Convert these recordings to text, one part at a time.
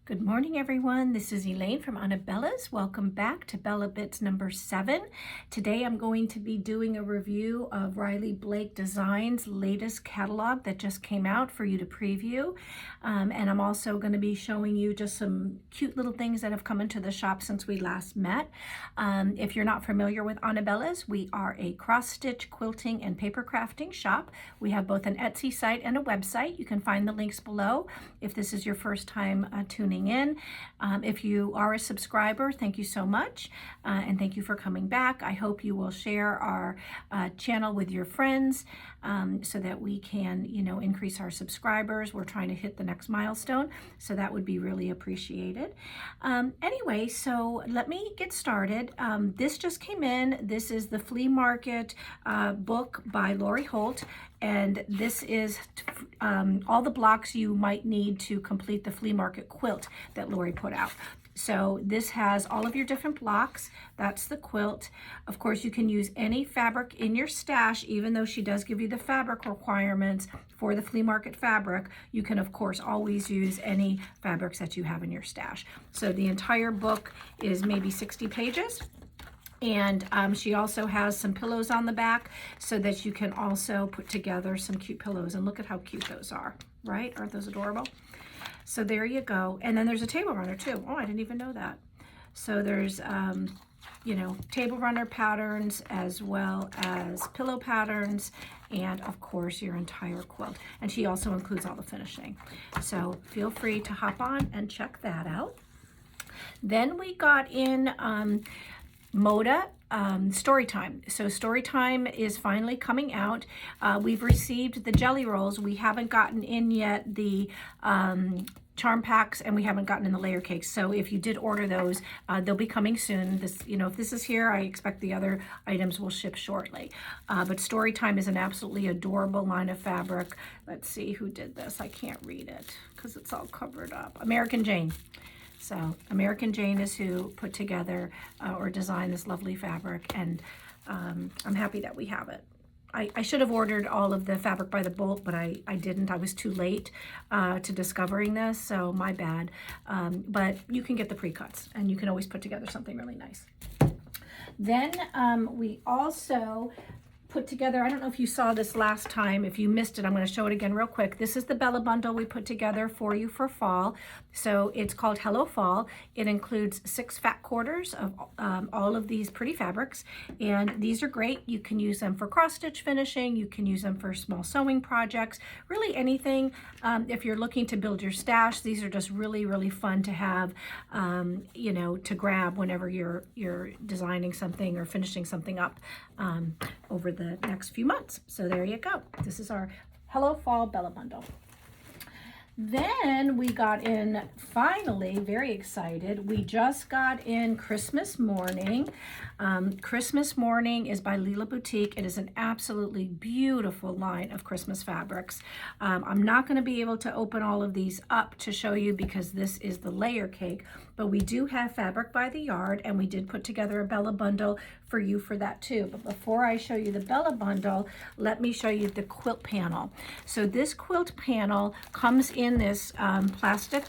Good morning, everyone. This is Elaine from Anabellas. Welcome back to BellaBits number 7. Today I'm going to be doing a review of Riley Blake Designs' latest catalog that just came out for you to preview. And I'm also going to be showing you just some cute little things that have come into the shop since we last met. If you're not familiar with Anabellas, we are a cross-stitch quilting and paper crafting shop. We have both an Etsy site and a website. You can find the links below if this is your first time tuning in. If you are a subscriber, thank you so much, and thank you for coming back. I hope you will share our channel with your friends so that we can, increase our subscribers. We're trying to hit the next milestone, so that would be really appreciated. Anyway, so let me get started. This just came in. This is the Flea Market book by Lori Holt. And this is all the blocks you might need to complete the flea market quilt that Lori put out. So this has all of your different blocks. That's the quilt. Of course, you can use any fabric in your stash, even though she does give you the fabric requirements for the flea market fabric. You can, of course, always use any fabrics that you have in your stash. So the entire book is maybe 60 pages. And she also has some pillows on the back so that you can also put together some cute pillows. And look at how cute those are, right? Aren't those adorable? So there you go. And then there's a table runner too. Oh, I didn't even know that. So there's, table runner patterns as well as pillow patterns, and of course your entire quilt. And she also includes all the finishing. So feel free to hop on and check that out. Then we got in Moda Storytime. So Storytime is finally coming out. We've received the jelly rolls. We haven't gotten in yet the charm packs, and we haven't gotten in the layer cakes. So if you did order those, they'll be coming soon. This, if this is here, I expect the other items will ship shortly. But Storytime is an absolutely adorable line of fabric. Let's see who did this. I can't read it because it's all covered up. American Jane. So American Jane is who put together or designed this lovely fabric, and I'm happy that we have it. I should have ordered all of the fabric by the bolt, but I didn't. I was too late to discovering this, so my bad. But you can get the pre-cuts, and you can always put together something really nice. Then we also put together, I don't know if you saw this last time. If you missed it, I'm going to show it again real quick. This is the BellaBundle we put together for you for fall. So it's called Hello Fall. It includes 6 fat quarters of all of these pretty fabrics, and these are great. You can use them for cross-stitch finishing. You can use them for small sewing projects, really anything. If you're looking to build your stash, these are just really, really fun to have, to grab whenever you're designing something or finishing something up over the next few months. So there you go. This is our Hello Fall BellaBundle. Then we got in, finally, very excited, we just got in Christmas Morning. Christmas Morning is by Leela Boutique. It is an absolutely beautiful line of Christmas fabrics. I'm not going to be able to open all of these up to show you because this is the layer cake, but we do have fabric by the yard, and we did put together a BellaBundle for you for that too. But before I show you the BellaBundle, let me show you the quilt panel. So this quilt panel comes in this plastic,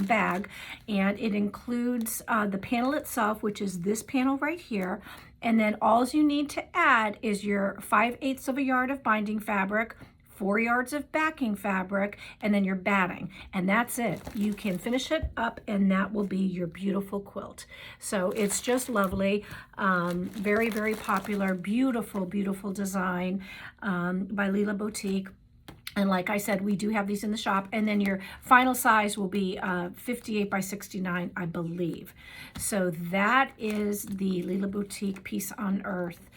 bag, and it includes the panel itself, which is this panel right here. And then all you need to add is your 5/8 of a yard of binding fabric, 4 yards of backing fabric, and then your batting, and that's it. You can finish it up, and that will be your beautiful quilt. So it's just lovely, very, very popular, beautiful, beautiful design by Leela Boutique. And like I said, we do have these in the shop, and then your final size will be 58 by 69, I believe. So that is the Leela Boutique Peace on Earth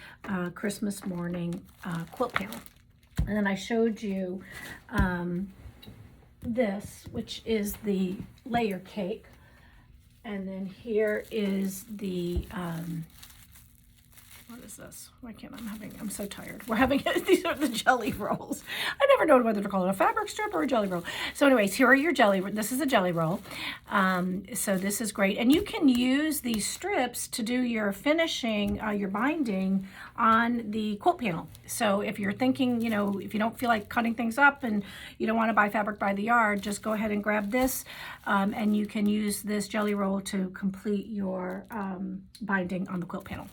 Christmas Morning quilt panel. And then I showed you this, which is the layer cake. And then here is the What is this? Why can't I'm so tired. We're having, these are the jelly rolls. I never know whether to call it a fabric strip or a jelly roll. So anyways, here are your this is a jelly roll. So this is great. And you can use these strips to do your finishing, your binding on the quilt panel. So if you're thinking, you know, if you don't feel like cutting things up and you don't want to buy fabric by the yard, just go ahead and grab this and you can use this jelly roll to complete your binding on the quilt panel.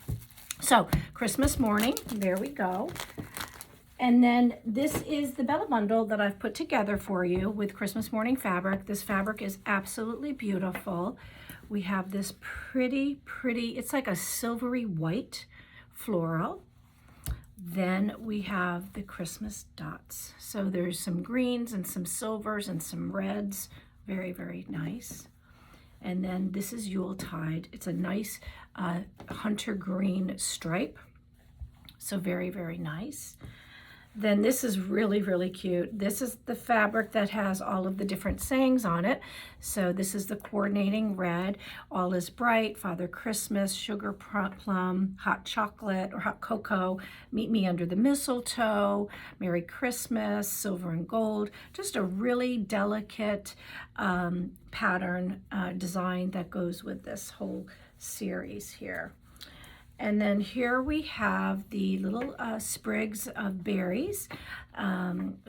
So Christmas morning, there we go. And then this is the BellaBundle that I've put together for you with Christmas morning fabric. This fabric is absolutely beautiful. We have this pretty, it's like a silvery white floral. Then we have the Christmas dots. So there's some greens and some silvers and some reds. Very, very nice. And then this is Yuletide. It's a nice hunter green stripe. So very, very nice. Then this is really, really cute. This is the fabric that has all of the different sayings on it. So this is the coordinating red. All is bright, Father Christmas, sugar plum, hot chocolate or hot cocoa, meet me under the mistletoe, Merry Christmas, silver and gold. Just a really delicate pattern design that goes with this whole series here. And then here we have the little sprigs of berries.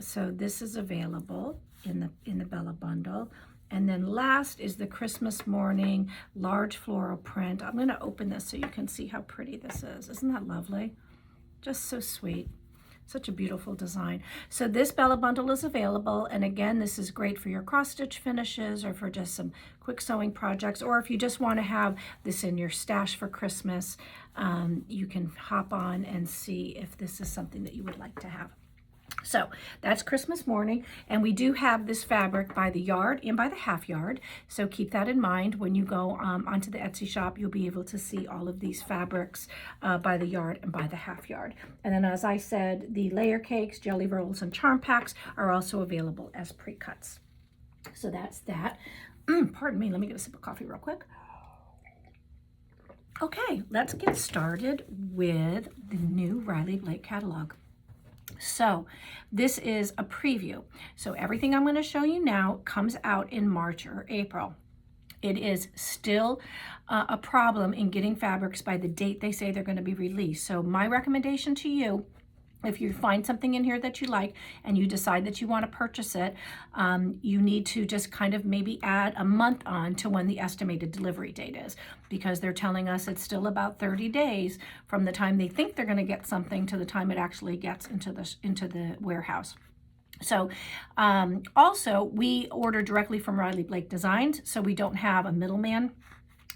So this is available in the BellaBundle. And then last is the Christmas morning large floral print. I'm going to open this so you can see how pretty this is. Isn't that lovely? Just so sweet. Such a beautiful design. So this BellaBundle is available, and again, this is great for your cross-stitch finishes or for just some quick sewing projects, or if you just want to have this in your stash for Christmas, you can hop on and see if this is something that you would like to have. So that's Christmas morning, and we do have this fabric by the yard and by the half yard, so keep that in mind. When you go onto the Etsy shop, you'll be able to see all of these fabrics by the yard and by the half yard. And then, as I said, the layer cakes, jelly rolls, and charm packs are also available as pre-cuts. So that's that. Pardon me, let me get a sip of coffee real quick. Okay, let's get started with the new Riley Blake catalog. So this is a preview. So everything I'm going to show you now comes out in March or April. It is still a problem in getting fabrics by the date they say they're going to be released. So my recommendation to you, if you find something in here that you like and you decide that you want to purchase it, you need to just kind of maybe add a month on to when the estimated delivery date is, because they're telling us it's still about 30 days from the time they think they're going to get something to the time it actually gets into the warehouse. So also we order directly from Riley Blake Designs, so we don't have a middleman.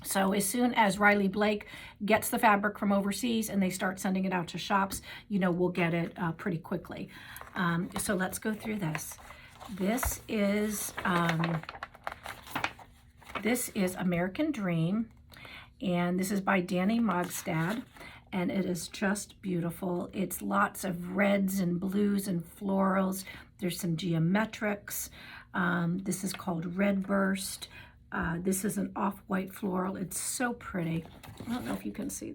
So as soon as Riley Blake gets the fabric from overseas and they start sending it out to shops, you know, we'll get it pretty quickly. So let's go through this. This is American Dream, and this is by Danny Mogstad, and it is just beautiful. It's lots of reds and blues and florals. There's some geometrics. This is called Red Burst. This is an off-white floral. It's so pretty. I don't know if you can see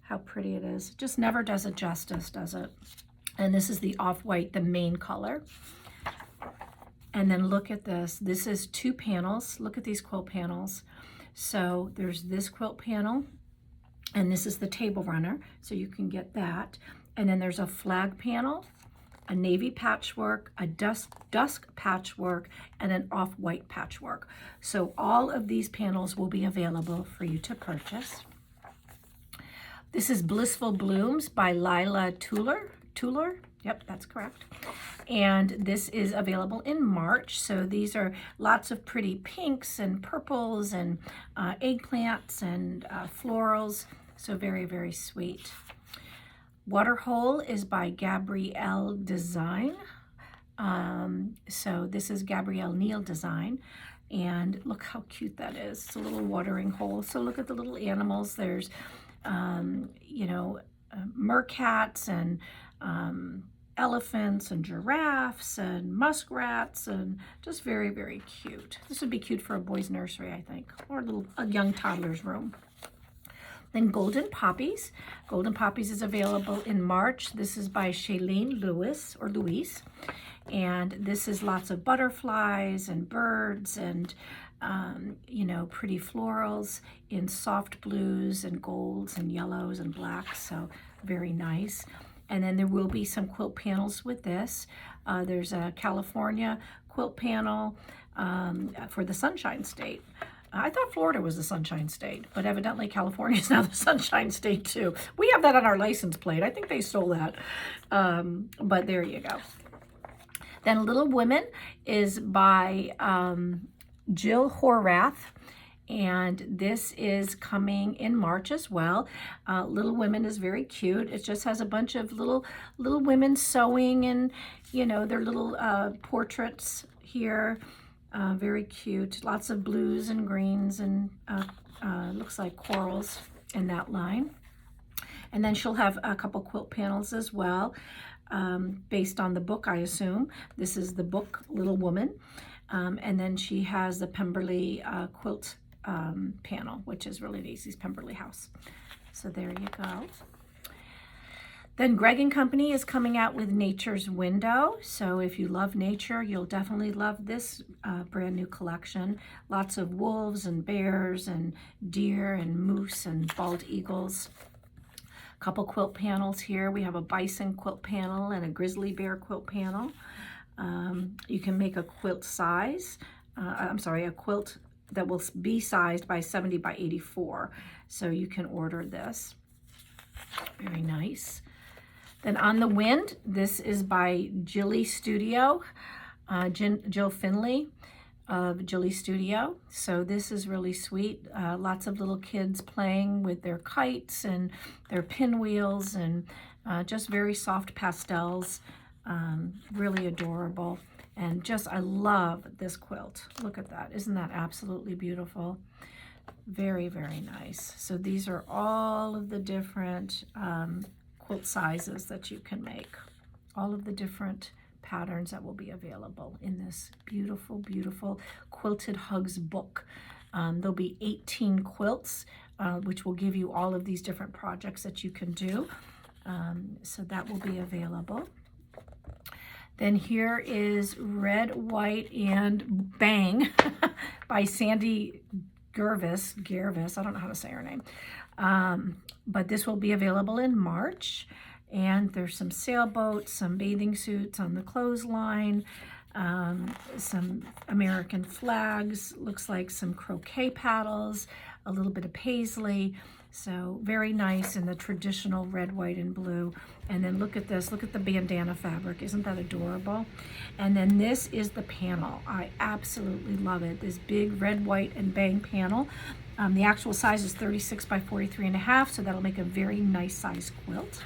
how pretty it is. It just never does it justice, does it? And this is the off-white, the main color. And then look at this. This is 2 panels. Look at these quilt panels. So there's this quilt panel, and this is the table runner, so you can get that. And then there's a flag panel, a navy patchwork, a dusk patchwork, and an off-white patchwork. So all of these panels will be available for you to purchase. This is Blissful Blooms by Lila Tuller. Yep, that's correct. And this is available in March. So these are lots of pretty pinks and purples and eggplants and florals. So very, very sweet. Waterhole is by Gabrielle Design. So this is Gabrielle Neal Design. And look how cute that is. It's a little watering hole. So look at the little animals. There's, you know, mercats and elephants and giraffes and muskrats, and just very, very cute. This would be cute for a boy's nursery, I think, or a young toddler's room. Then Golden Poppies. Golden Poppies is available in March. This is by Shailene Lewis, or Louise. And this is lots of butterflies and birds and, you know, pretty florals in soft blues and golds and yellows and blacks. So very nice. And then there will be some quilt panels with this. There's a California quilt panel for the Sunshine State. I thought Florida was the Sunshine State, but evidently California is now the Sunshine State too. We have that on our license plate. I think they stole that, but there you go. Then Little Women is by Jill Horvath, and this is coming in March as well. Little Women is very cute. It just has a bunch of little women sewing and, you know, their little portraits here. Very cute. Lots of blues and greens and looks like corals in that line. And then she'll have a couple quilt panels as well, based on the book, I assume. This is the book, Little Woman. And then she has the Pemberley quilt panel, which is really Daisy's Pemberley house. So there you go. Then Greg & Company is coming out with Nature's Window. So if you love nature, you'll definitely love this brand new collection. Lots of wolves and bears and deer and moose and bald eagles. A couple quilt panels here. We have a bison quilt panel and a grizzly bear quilt panel. You can make a quilt size. A quilt that will be sized by 70 by 84. So you can order this. Very nice. Then On the Wind, this is by Jilly Studio, Jill Finley of Jilly Studio. So this is really sweet. Lots of little kids playing with their kites and their pinwheels and just very soft pastels. Really adorable. And just, I love this quilt. Look at that. Isn't that absolutely beautiful? Very, very nice. So these are all of the different quilt sizes that you can make, all of the different patterns that will be available in this beautiful, beautiful Quilted Hugs book. There'll be 18 quilts, which will give you all of these different projects that you can do. So that will be available. Then here is Red, White, and Bang by Sandy Gervis. I don't know how to say her name. But this will be available in March. And there's some sailboats, some bathing suits on the clothesline, some American flags, looks like some croquet paddles, a little bit of paisley. So very nice in the traditional red, white, and blue. And then look at this, look at the bandana fabric. Isn't that adorable? And then this is the panel. I absolutely love it. This big red, white, and bang panel. The actual size is 36 by 43.5, so that'll make a very nice size quilt.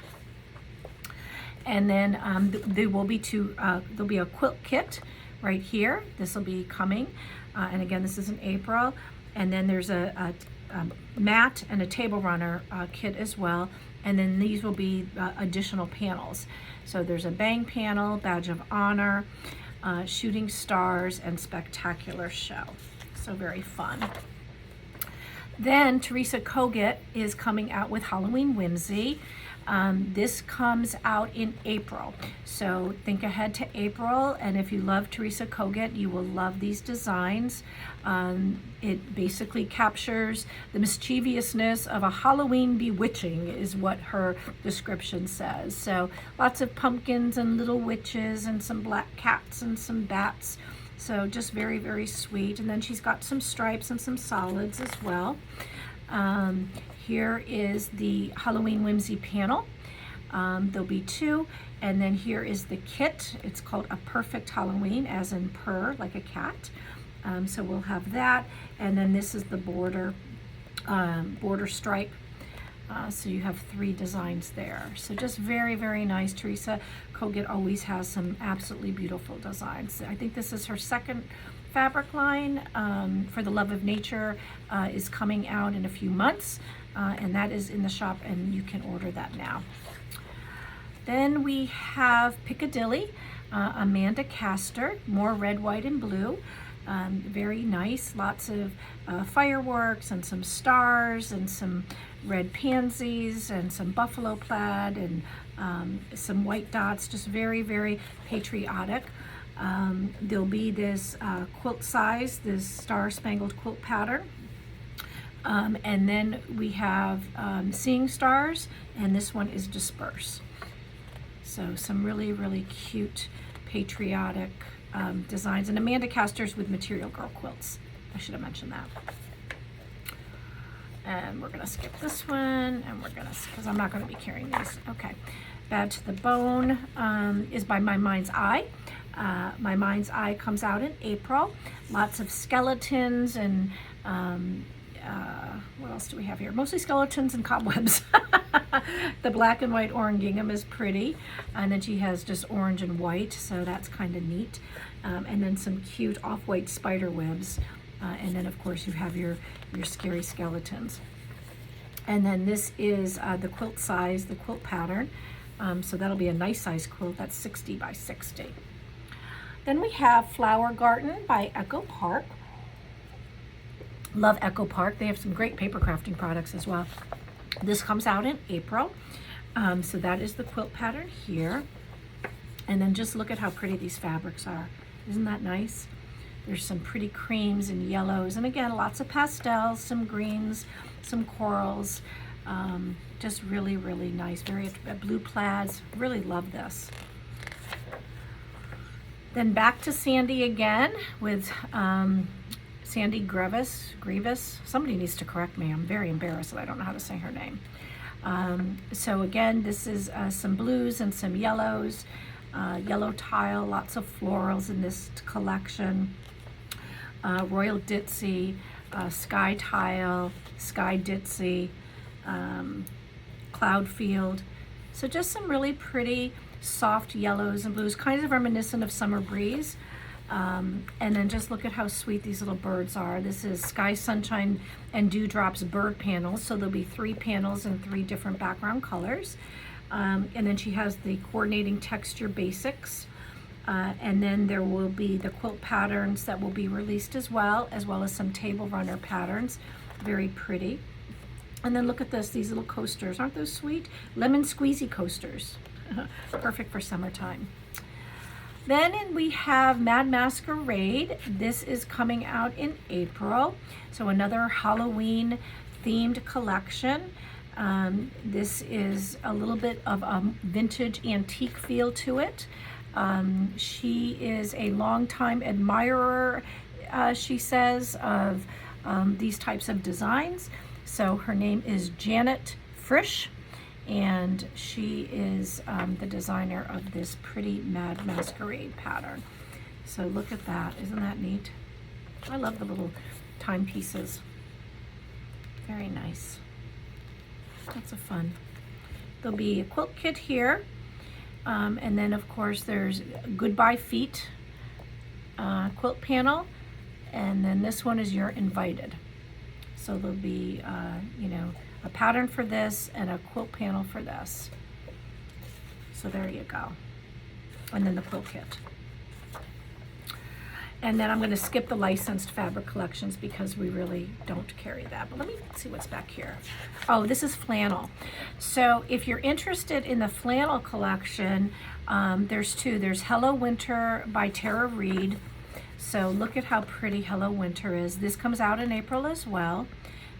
And then there will be there'll be a quilt kit right here. This will be coming, and again, this is in April. And then there's a mat and a table runner kit as well. And then these will be additional panels. So there's a bang panel, badge of honor, shooting stars, and spectacular show. So very fun. Then Teresa Kogut is coming out with Halloween Whimsy. This comes out in April. So think ahead to April, and if you love Teresa Kogut, you will love these designs. It basically captures the mischievousness of a Halloween bewitching is what her description says. So lots of pumpkins and little witches and some black cats and some bats. So just very, very sweet. And then she's got some stripes and some solids as well. Here is the Halloween Whimsy panel. There'll be two. And then here is the kit. It's called A Perfect Halloween, as in purr, like a cat. So we'll have that. And then this is the border stripe. So you have 3 designs there. So just very, very nice. Teresa Kogut always has some absolutely beautiful designs. I think this is her second fabric line. For the Love of Nature is coming out in a few months, and that is in the shop, and you can order that now. Then we have Piccadilly, Amanda Castor, more red, white, and blue. Very nice, lots of fireworks and some stars and some red pansies and some buffalo plaid and some white dots, just very, very patriotic. There'll be this quilt size, this Star Spangled Quilt pattern. And then we have Seeing Stars, and this one is Disperse. So some really, really cute, patriotic designs. And Amanda Caster's with Material Girl Quilts. I should have mentioned that. And we're gonna skip this one, and we're gonna, because I'm not gonna be carrying these. Okay. Bad to the Bone is by My Mind's Eye. My Mind's Eye comes out in April. Lots of skeletons and what else do we have here? Mostly skeletons and cobwebs. The black and white orange gingham is pretty. And then she has just orange and white, so that's kind of neat. And then some cute off-white spider webs. And then, of course, you have your scary skeletons. And then this is the quilt size, the quilt pattern. So that'll be a nice size quilt. That's 60 by 60. Then we have Flower Garden by Echo Park. Love Echo Park. They have some great paper crafting products as well. This comes out in April. So that is the quilt pattern here. And then just look at how pretty these fabrics are. Isn't that nice? There's some pretty creams and yellows. And again, lots of pastels, some greens, some corals. Just really, really nice. Very blue plaids. Really love this. Then back to Sandy again with Sandy Grievous. Somebody needs to correct me. I'm very embarrassed that I don't know how to say her name. So again, this is some blues and some yellows, yellow tile, lots of florals in this collection. Royal Ditzy, Sky Tile, Sky Ditzy, Cloud Field. So just some really pretty soft yellows and blues, kind of reminiscent of Summer Breeze. And then just look at how sweet these little birds are. This is Sky, Sunshine, and Dewdrops bird panels. So there'll be 3 panels in 3 different background colors. And then she has the coordinating texture basics. And then there will be the quilt patterns that will be released as well as some table runner patterns. Very pretty. And then look at this, these little coasters. Aren't those sweet? Lemon squeezy coasters. Perfect for summertime. Then we have Mad Masquerade. This is coming out in April. So another Halloween themed collection. This is a little bit of a vintage antique feel to it. She is a longtime admirer, she says, of these types of designs. So her name is Janet Frisch, and she is the designer of this pretty Mad Masquerade pattern. So look at that. Isn't that neat? I love the little timepieces. Very nice. Lots of fun. There'll be a quilt kit here. And then, of course, there's Goodbye Feet quilt panel. And then this one is You're Invited. So there'll be, a pattern for this and a quilt panel for this. So there you go. And then the quilt kit. And then I'm going to skip the licensed fabric collections because we really don't carry that. But let me see what's back here. Oh, this is flannel. So if you're interested in the flannel collection, there's 2. There's Hello Winter by Tara Reid. So look at how pretty Hello Winter is. This comes out in April as well.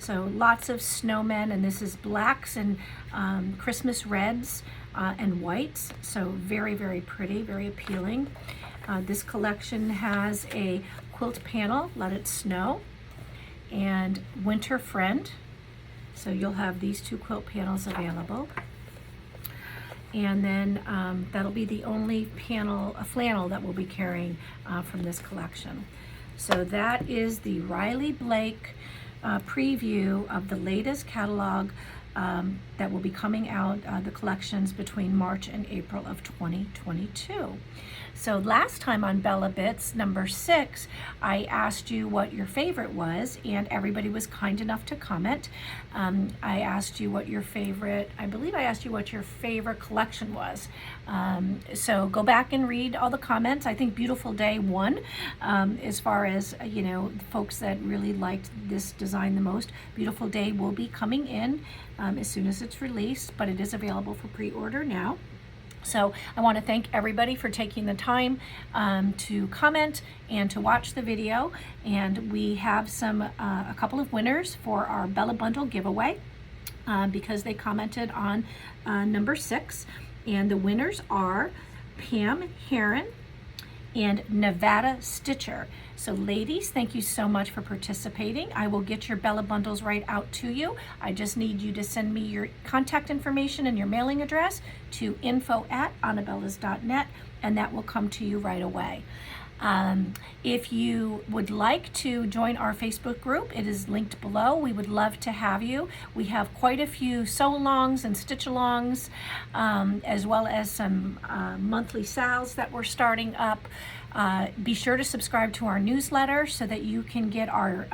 So lots of snowmen, and this is blacks and Christmas reds and whites. So very, very pretty, very appealing. This collection has a quilt panel, Let It Snow, and Winter Friend. So you'll have these 2 quilt panels available. And then that'll be the only panel, a flannel that we'll be carrying from this collection. So that is the Riley Blake preview of the latest catalog that will be coming out, the collections between March and April of 2022. So last time on BellaBits number 6, I asked you what your favorite was, and everybody was kind enough to comment. I asked you what your favorite, I believe I asked you what your favorite collection was. So go back and read all the comments. I think Beautiful Day won, as far as, you know, folks that really liked this design the most. Beautiful Day will be coming in as soon as it's released, but it is available for pre-order now. So I want to thank everybody for taking the time to comment and to watch the video. And we have a couple of winners for our BellaBundle giveaway because they commented on number 6. And the winners are Pam Herron and Nevada Stitcher. So ladies, thank you so much for participating. I will get your BellaBundles right out to you. I just need you to send me your contact information and your mailing address to info@anabellas.net, and that will come to you right away. If you would like to join our Facebook group, it is linked below. We would love to have you. We have quite a few sew-alongs and stitch-alongs, as well as some monthly sales that we're starting up. Be sure to subscribe to our newsletter so that you can get our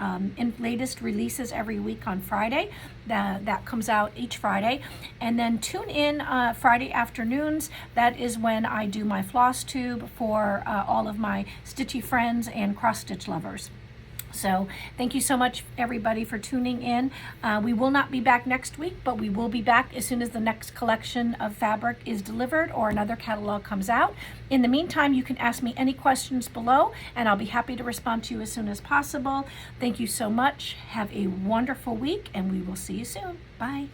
latest releases every week on Friday. That comes out each Friday. And then tune in Friday afternoons. That is when I do my floss tube for all of my stitchy friends and cross-stitch lovers. So thank you so much, everybody, for tuning in. We will not be back next week, but we will be back as soon as the next collection of fabric is delivered or another catalog comes out. In the meantime, you can ask me any questions below, and I'll be happy to respond to you as soon as possible. Thank you so much. Have a wonderful week, and we will see you soon. Bye.